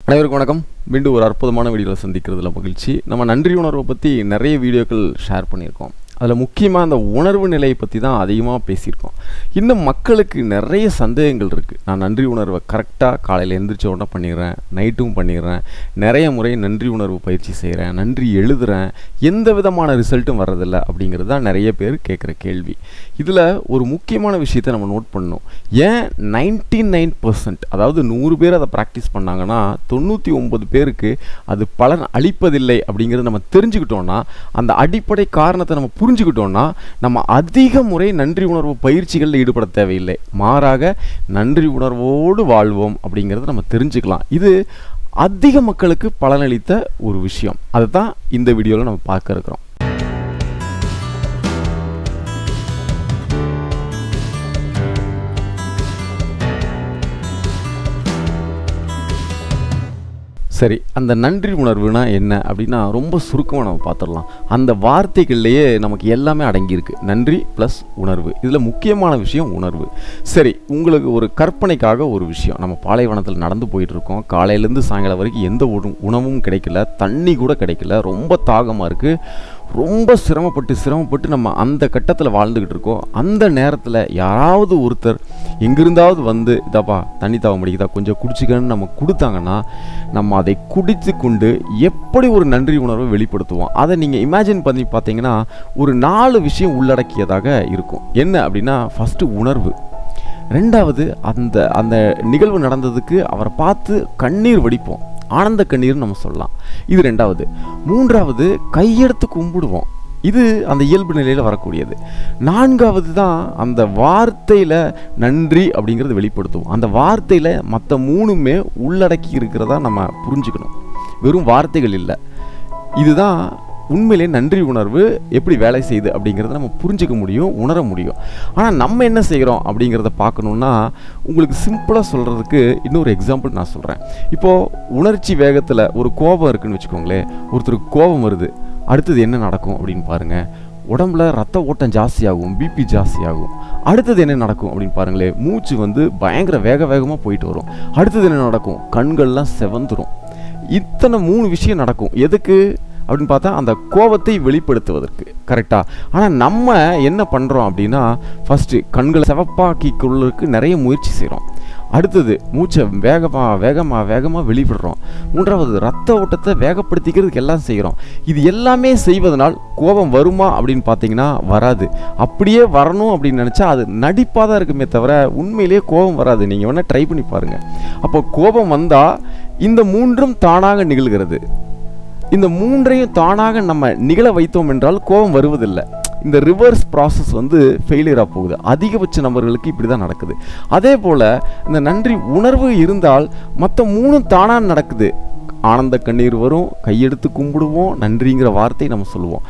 அனைவருக்கும் வணக்கம். மீண்டும் ஒரு அற்புதமான வீடியோவில் சந்திக்கிறதுல மகிழ்ச்சி. நம்ம நன்றி உணர்வை பற்றி நிறைய வீடியோக்கள் ஷேர் பண்ணியிருக்கோம். அதில் முக்கியமாக அந்த உணர்வு நிலையை பற்றி தான் அதிகமாக பேசியிருக்கோம். இன்னும் மக்களுக்கு நிறைய சந்தேகங்கள் இருக்குது. நான் நன்றி உணர்வை கரெக்டாக காலையில் எழுந்திரிச்ச உடனே பண்ணிடுறேன், நைட்டும் பண்ணிடுறேன், நிறைய முறை நன்றி உணர்வு பயிற்சி செய்கிறேன், நன்றி எழுதுகிறேன், எந்த விதமான ரிசல்ட்டும் வர்றதில்லை அப்படிங்கிறது தான் நிறைய பேர் கேட்குற கேள்வி. இதில் ஒரு முக்கியமான விஷயத்தை நம்ம நோட் பண்ணணும். ஏன் 99% அதாவது 100 பேர் அதை ப்ராக்டிஸ் பண்ணாங்கன்னா 99 பேருக்கு அது பலன் அளிப்பதில்லை அப்படிங்கிறத நம்ம தெரிஞ்சுக்கிட்டோன்னா, அந்த அடிப்படை காரணத்தை நம்ம புரிஞ்சுக்கிட்டோன்னா நம்ம அதிக முறை நன்றி உணர்வு பயிற்சிகளில் ஈடுபட தேவையில்லை. மாறாக நன்றி உணர்வோடு வாழ்வோம் அப்படிங்கிறத நம்ம தெரிஞ்சுக்கலாம். இது அதிக மக்களுக்கு பலனளித்த ஒரு விஷயம். அதை தான் இந்த வீடியோவில் நம்ம பார்க்க இருக்கிறோம். சரி, அந்த நன்றி உணர்வுனா என்ன அப்படின்னா ரொம்ப சுருக்கமாக நம்ம பார்த்துடலாம். அந்த வார்த்தைகள்லேயே நமக்கு எல்லாமே அடங்கியிருக்கு. நன்றி ப்ளஸ் உணர்வு. இதில் முக்கியமான விஷயம் உணர்வு. சரி, உங்களுக்கு ஒரு கற்பனைக்காக ஒரு விஷயம். நம்ம பாலைவனத்தில் நடந்து போயிட்டுருக்கோம். காலையிலேருந்து சாயங்காலம் வரைக்கும் எந்த உணவும் கிடைக்கல, தண்ணி கூட கிடைக்கல, ரொம்ப தாகமாக இருக்குது. ரொம்ப சிரமப்பட்டு நம்ம அந்த கட்டத்தில் வாழ்ந்துக்கிட்டு இருக்கோம். அந்த நேரத்தில் யாராவது ஒருத்தர் எங்கிருந்தாவது வந்து இதாப்பா தண்ணி தாவ முடியுதா, கொஞ்சம் குடிச்சிக்கன்னு நம்ம கொடுத்தாங்கன்னா நம்ம அதை குடித்து கொண்டு எப்படி ஒரு நன்றி உணர்வை வெளிப்படுத்துவோம். அதை நீங்கள் இமேஜின் பண்ணி பார்த்தீங்கன்னா ஒரு 4 விஷயம் உள்ளடக்கியதாக இருக்கும். என்ன அப்படின்னா, ஃபஸ்ட்டு உணர்வு, ரெண்டாவது அந்த நிகழ்வு நடந்ததுக்கு அவரை பார்த்து கண்ணீர் வடிப்போம், ஆனந்த கண்ணீர்னு நம்ம சொல்லலாம். இது ரெண்டாவது. மூன்றாவது கையெடுத்து கும்பிடுவோம். இது அந்த இயல்பு நிலையில் வரக்கூடியது. நான்காவது தான் அந்த வார்த்தையில் நன்றி அப்படிங்கிறது வெளிப்படுத்துவோம். அந்த வார்த்தையில் மற்ற 3மே உள்ளடக்கி இருக்கிறதா நம்ம புரிஞ்சுக்கணும். வெறும் வார்த்தைகள் இல்லை. இதுதான் உண்மையிலே நன்றி உணர்வு எப்படி வேலை செய்யுது அப்படிங்கிறத நம்ம புரிஞ்சிக்க முடியும், உணர முடியும். ஆனால் நம்ம என்ன செய்கிறோம் அப்படிங்கிறத பார்க்கணுன்னா, உங்களுக்கு சிம்பிளாக சொல்கிறதுக்கு இன்னொரு எக்ஸாம்பிள் நான் சொல்கிறேன். இப்போது உணர்ச்சி வேகத்தில் ஒரு கோபம் இருக்குதுன்னு வச்சுக்கோங்களேன். ஒருத்தருக்கு கோபம் வருது, அடுத்தது என்ன நடக்கும் அப்படின்னு பாருங்கள். உடம்புல ரத்த ஓட்டம் ஜாஸ்தியாகும், பிபி ஜாஸ்தியாகும். அடுத்தது என்ன நடக்கும் அப்படின்னு பாருங்களேன். மூச்சு பயங்கர வேகமாக போயிட்டு வரும். அடுத்தது என்ன நடக்கும்? கண்கள்லாம் செவந்துடும். இத்தனை 3 விஷயம் நடக்கும். எதுக்கு அப்படின்னு பார்த்தா அந்த கோபத்தை வெளிப்படுத்துவதற்கு. கரெக்டாக? ஆனால் நம்ம என்ன பண்ணுறோம் அப்படின்னா, ஃபஸ்ட்டு கண்களை செவப்பாக்கிக்கொள்ளுக்கு நிறைய முயற்சி செய்கிறோம். அடுத்தது மூச்சை வேகமாக வெளிவிடுறோம். மூன்றாவது ரத்த ஓட்டத்தை வேகப்படுத்திக்கிறதுக்கு எல்லாம் செய்கிறோம். இது எல்லாமே செய்வதனால் கோபம் வருமா அப்படின்னு பார்த்தீங்கன்னா வராது. அப்படியே வரணும் அப்படின்னு நினச்சா அது நடிப்பாக தான் இருக்குமே தவிர உண்மையிலேயே கோபம் வராது. நீங்கள் வேணால் ட்ரை பண்ணி பாருங்கள். அப்போ கோபம் வந்தால் இந்த 3ம் தானாக நிகழ்கிறது. இந்த 3ஐயும் தானாக நம்ம நிகழ வைத்தோம் என்றால் கோபம் வருவதில்லை. இந்த ரிவர்ஸ் ப்ராசஸ் ஃபெயிலியராக போகுது. அதிகபட்ச நபர்களுக்கு இப்படி தான் நடக்குது. அதே போல் இந்த நன்றி உணர்வு இருந்தால் மற்ற 3ம் தானாக நடக்குது. ஆனந்த கண்ணீர் வரும், கையெடுத்து கும்பிடுவோம், நன்றிங்கிற வார்த்தை நம்ம சொல்லுவோம்.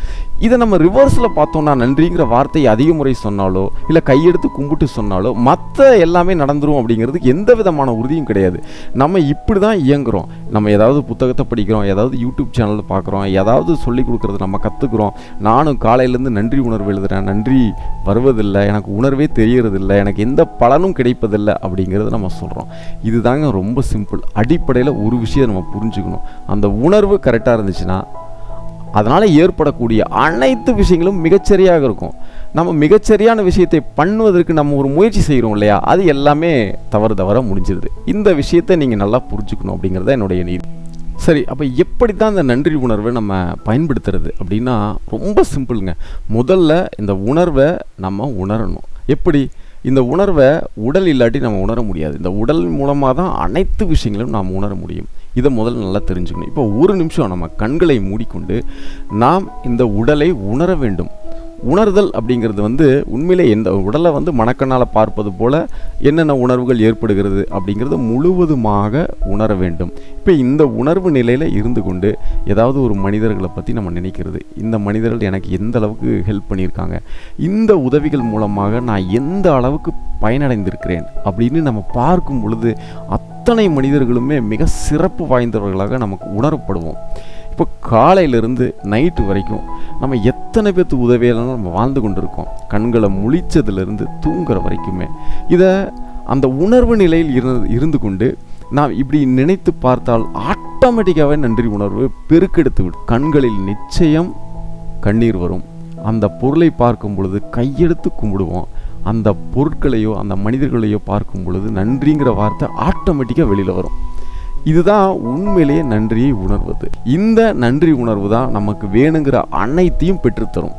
இதை நம்ம ரிவர்ஸில் பார்த்தோம்னா, நன்றிங்கிற வார்த்தையை அதிக முறை சொன்னாலோ இல்லை கையெடுத்து கும்பிட்டு சொன்னாலோ மற்ற எல்லாமே நடந்துரும் அப்படிங்கிறதுக்கு எந்த விதமான உறுதியும் கிடையாது. நம்ம இப்படி தான் இயங்குகிறோம். நம்ம ஏதாவது புத்தகத்தை படிக்கிறோம், ஏதாவது யூடியூப் சேனலில் பார்க்குறோம், ஏதாவது சொல்லிக் கொடுக்குறது நம்ம கற்றுக்குறோம். நானும் காலையிலேருந்து நன்றி உணர்வு எழுதுகிறேன், நன்றி வருவதில்லை, எனக்கு உணர்வே தெரியறதில்லை, எனக்கு எந்த பலனும் கிடைப்பதில்லை அப்படிங்கிறத நம்ம சொல்கிறோம். இதுதாங்க ரொம்ப சிம்பிள். அடிப்படையில் ஒரு விஷயம் நம்ம புரிஞ்சுக்கணும். அந்த உணர்வு கரெக்டாக இருந்துச்சுன்னா அதனால் ஏற்படக்கூடிய அனைத்து விஷயங்களும் மிகச்சரியாக இருக்கும். நம்ம மிகச்சரியான விஷயத்தை பண்ணுவதற்கு நம்ம ஒரு முயற்சி செய்கிறோம் இல்லையா, அது எல்லாமே தவற முடிஞ்சிருது. இந்த விஷயத்தை நீங்கள் நல்லா புரிஞ்சுக்கணும் அப்படிங்கிறத என்னுடைய நீதி. சரி, அப்போ எப்படி தான் இந்த நன்றி உணர்வை நம்ம பயன்படுத்துறது அப்படின்னா ரொம்ப சிம்பிளுங்க. முதல்ல இந்த உணர்வை நம்ம உணரணும். எப்படி? இந்த உணர்வை உடல் இல்லாட்டி நம்ம உணர முடியாது. இந்த உடல் மூலமாக தான் அனைத்து விஷயங்களும் நாம் உணர முடியும். இதை முதல்ல நல்லா தெரிஞ்சுக்கணும். இப்போ ஒரு நிமிஷம் நம்ம கண்களை மூடிக்கொண்டு நாம் இந்த உடலை உணர வேண்டும். உணர்தல் அப்படிங்கிறது உண்மையிலே இந்த உடலை மனக்கண்ணால் பார்ப்பது போல் என்னென்ன உணர்வுகள் ஏற்படுகிறது அப்படிங்கிறத முழுவதுமாக உணர வேண்டும். இப்போ இந்த உணர்வு நிலையில் இருந்து கொண்டு ஏதாவது ஒரு மனிதர்களை பற்றி நம்ம நினைக்கிறது, இந்த மனிதர்கள் எனக்கு எந்த அளவுக்கு ஹெல்ப் பண்ணியிருக்காங்க, இந்த உதவிகள் மூலமாக நான் எந்த அளவுக்கு பயனடைந்திருக்கிறேன் அப்படின்னு நம்ம பார்க்கும் பொழுது அத்தனை மனிதர்களுமே மிக சிறப்பு வாய்ந்தவர்களாக நமக்கு உணரப்படுவோம். இப்போ காலையிலிருந்து நைட்டு வரைக்கும் நம்ம எத்தனை பேர்த்து உதவியெல்லாம் நம்ம வாழ்ந்து கொண்டு இருக்கோம். கண்களை முழிச்சதுலேருந்து தூங்குற வரைக்குமே இதை அந்த உணர்வு நிலையில் இருந்து கொண்டு நாம் இப்படி நினைத்து பார்த்தால் ஆட்டோமேட்டிக்காகவே நன்றி உணர்வு பெருக்கெடுத்து விடும். கண்களில் நிச்சயம் கண்ணீர் வரும். அந்த பொருளை பார்க்கும் பொழுது கையெடுத்து கும்பிடுவோம். அந்த பொருட்களையோ அந்த மனிதர்களையோ பார்க்கும் பொழுது நன்றிங்கிற வார்த்தை ஆட்டோமேட்டிக்காக வெளியில் வரும். இதுதான் உண்மையிலேயே நன்றியை உணர்வது. இந்த நன்றி உணர்வு தான் நமக்கு வேணுங்கிற அனைத்தையும் பெற்றுத்தரும்.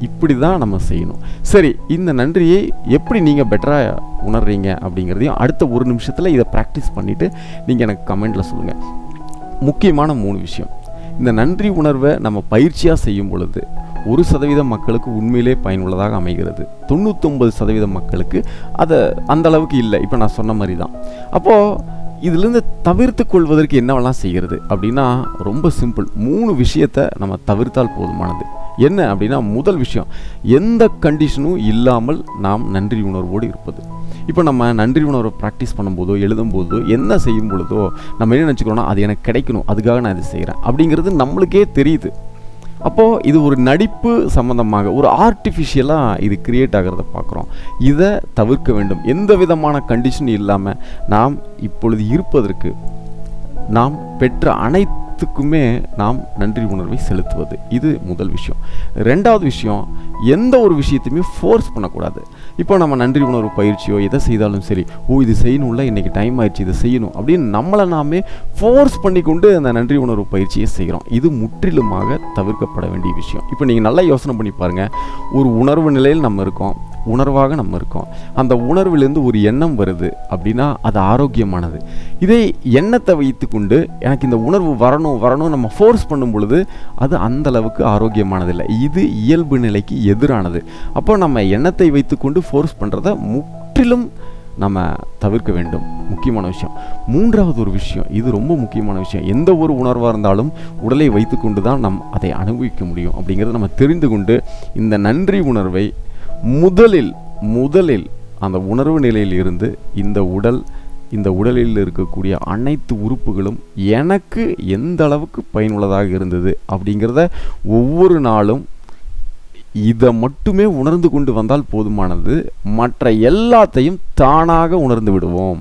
இப்படி தான் நம்ம செய்யணும். சரி, இந்த நன்றியை எப்படி நீங்கள் பெட்டராக உணர்றீங்க அப்படிங்கிறதையும் அடுத்த ஒரு நிமிஷத்தில் இதை ப்ராக்டிஸ் பண்ணிவிட்டு நீங்கள் எனக்கு கமெண்டில் சொல்லுங்கள். முக்கியமான 3 விஷயம். இந்த நன்றி உணர்வை நம்ம பயிற்சியாக செய்யும் பொழுது 1% மக்களுக்கு உண்மையிலே பயனுள்ளதாக அமைகிறது. 99% மக்களுக்கு அதை அந்த அளவுக்கு இல்லை. இப்போ நான் சொன்ன மாதிரி தான். அப்போது இதிலிருந்து தவிர்த்து கொள்வதற்கு என்னவெல்லாம் செய்கிறது அப்படின்னா ரொம்ப சிம்பிள். 3 விஷயத்தை நம்ம தவிர்த்தால் போதுமானது. என்ன அப்படின்னா, முதல் விஷயம், எந்த கண்டிஷனும் இல்லாமல் நாம் நன்றி உணர்வோடு இருப்பது. இப்போ நம்ம நன்றி உணர்வை ப்ராக்டிஸ் பண்ணும்போதோ எழுதும்போதோ என்ன செய்யும் பொழுதோ நம்ம என்ன நினச்சிக்கிறோன்னா, அது எனக்கு கிடைக்கணும், அதுக்காக நான் இது செய்கிறேன் அப்படிங்கிறது நம்மளுக்கே தெரியுது. அப்போது இது ஒரு நடிப்பு சம்மந்தமாக ஒரு ஆர்டிஃபிஷியலாக இது கிரியேட் ஆகிறத பார்க்குறோம். இதை தவிர்க்க வேண்டும். எந்த விதமான கண்டிஷன் இல்லாமல் நாம் இப்பொழுது இருப்பதற்கு நாம் பெற்ற அனைத்துக்குமே நாம் நன்றி உணர்வை செலுத்துவது. இது முதல் விஷயம். 2வது விஷயம், எந்த ஒரு விஷயத்தையுமே ஃபோர்ஸ் பண்ணக்கூடாது. இப்போ நம்ம நன்றி உணர்வு பயிற்சியோ எதை செய்தாலும் சரி, இது செய்யணும்ல, இன்றைக்கி டைம் ஆயிடுச்சு, இதை செய்யணும் அப்படின்னு நம்மளை நாமே ஃபோர்ஸ் பண்ணி கொண்டு அந்த நன்றி உணர்வு பயிற்சியை செய்கிறோம். இது முற்றிலுமாக தவிர்க்கப்பட வேண்டிய விஷயம். இப்போ நீங்கள் நல்லா யோசனை பண்ணி பாருங்கள். ஒரு உணர்வு நிலையில் நம்ம இருக்கோம், உணர்வாக நம்ம இருக்கோம். அந்த உணர்விலேருந்து ஒரு எண்ணம் வருது அப்படின்னா அது ஆரோக்கியமானது. இதே எண்ணத்தை வைத்து கொண்டு எனக்கு இந்த உணர்வு வரணும் நம்ம ஃபோர்ஸ் பண்ணும் பொழுது அது அந்த அளவுக்கு ஆரோக்கியமானதில்லை. இது இயல்பு நிலைக்கு எதிரானது. அப்போ நம்ம எண்ணத்தை வைத்துக்கொண்டு ஃபோர்ஸ் பண்ணுறதை முற்றிலும் நம்ம தவிர்க்க வேண்டும். முக்கியமான விஷயம். 3வது ஒரு விஷயம், இது ரொம்ப முக்கியமான விஷயம். எந்த ஒரு உணர்வாக இருந்தாலும் உடலை வைத்துக்கொண்டு தான் நம் அதை அனுபவிக்க முடியும் அப்படிங்கிறத நம்ம தெரிந்து கொண்டு இந்த நன்றி உணர்வை முதலில் அந்த உணர்வு நிலையில் இருந்து இந்த உடலில் இருக்கக்கூடிய அனைத்து உறுப்புகளும் எனக்கு எந்த அளவுக்கு பயனுள்ளதாக இருந்தது அப்படிங்கிறத ஒவ்வொரு நாளும் இதை மட்டுமே உணர்ந்து கொண்டு வந்தால் போதுமானது. மற்ற எல்லாத்தையும் தானாக உணர்ந்து விடுவோம்.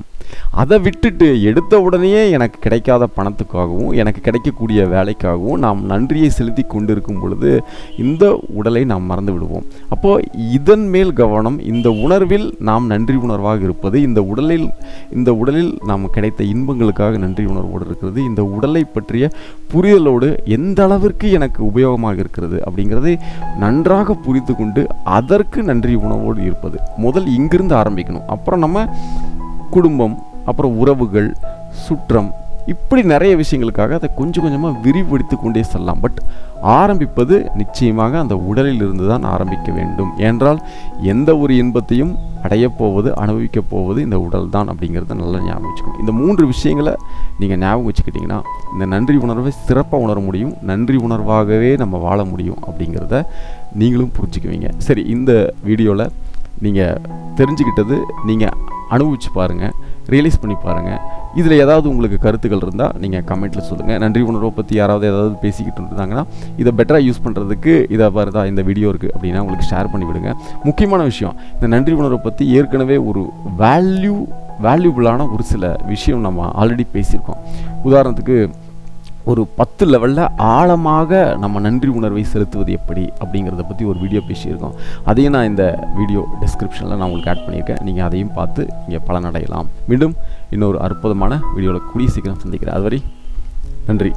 அதை விட்டுட்டு எடுத்த உடனே எனக்கு கிடைக்காத பணத்துக்காகவும் எனக்கு கிடைக்கக்கூடிய வேலைக்காகவும் நாம் நன்றியை செலுத்தி கொண்டிருக்கும் பொழுது இந்த உடலை நாம் மறந்து விடுவோம். அப்போது இதன் மேல் கவனம், இந்த உணர்வில் நாம் நன்றி உணர்வாக இருப்பது, இந்த உடலில் நாம் கிடைத்த இன்பங்களுக்காக நன்றி உணர்வோடு இருக்கிறது, இந்த உடலை பற்றிய புரிதலோடு எந்த அளவிற்கு எனக்கு உபயோகமாக இருக்கிறது அப்படிங்கிறதை நன்றாக புரிந்து கொண்டு அதற்கு நன்றி உணர்வோடு இருப்பது. முதல் இங்கிருந்து ஆரம்பிக்கணும். அப்புறம் நம்ம குடும்பம், அப்புறம் உறவுகள், சுற்றம், இப்படி நிறைய விஷயங்களுக்காக அதை கொஞ்சம் கொஞ்சமாக விரிவெடுத்து கொண்டே செல்லலாம். பட் ஆரம்பிப்பது நிச்சயமாக அந்த உடலில் இருந்து தான் ஆரம்பிக்க வேண்டும். ஏனென்றால் எந்த ஒரு இன்பத்தையும் அடையப்போவது, அனுபவிக்கப் போவது இந்த உடல் தான் அப்படிங்கிறத நல்லா ஞாபகம் வச்சுக்கணும். இந்த 3 விஷயங்களை நீங்கள் ஞாபகம் வச்சுக்கிட்டிங்கன்னா இந்த நன்றி உணர்வை சிறப்பாக உணர முடியும். நன்றி உணர்வாகவே நம்ம வாழ முடியும் அப்படிங்கிறத நீங்களும் புரிஞ்சுக்குவீங்க. சரி, இந்த வீடியோவில் நீங்கள் தெரிஞ்சுக்கிட்டது நீங்கள் அனுபவிச்சு பாருங்கள், ரியலைஸ் பண்ணி பாருங்கள். இதில் ஏதாவது உங்களுக்கு கருத்துக்கள் இருந்தால் நீங்கள் கமெண்ட்டில் சொல்லுங்கள். நன்றி உணர்வை பற்றி யாராவது ஏதாவது பேசிக்கிட்டு இருந்தாங்கன்னா இதை பெட்டராக யூஸ் பண்ணுறதுக்கு இதை பாருதா இந்த வீடியோ இருக்குது அப்படின்னா உங்களுக்கு ஷேர் பண்ணிவிடுங்க. முக்கியமான விஷயம், இந்த நன்றி உணர்வை பற்றி ஏற்கனவே ஒரு வேல்யூபிளான ஒரு சில விஷயம் நம்ம ஆல்ரெடி பேசியிருக்கோம். உதாரணத்துக்கு ஒரு 10 லெவலில் ஆழமாக நம்ம நன்றி உணர்வை செலுத்துவது எப்படி அப்படிங்கிறத பற்றி ஒரு வீடியோ பேசியிருக்கோம். அதையும் நான் இந்த வீடியோ டிஸ்கிரிப்ஷனில் நான் உங்களுக்கு ஆட் பண்ணியிருக்கேன். நீங்கள் அதையும் பார்த்து இங்கே பலனடையலாம். மீண்டும் இன்னொரு அற்புதமான வீடியோவில் கூடிய சீக்கிரம் சந்திக்கிறேன். அதுவரை நன்றி.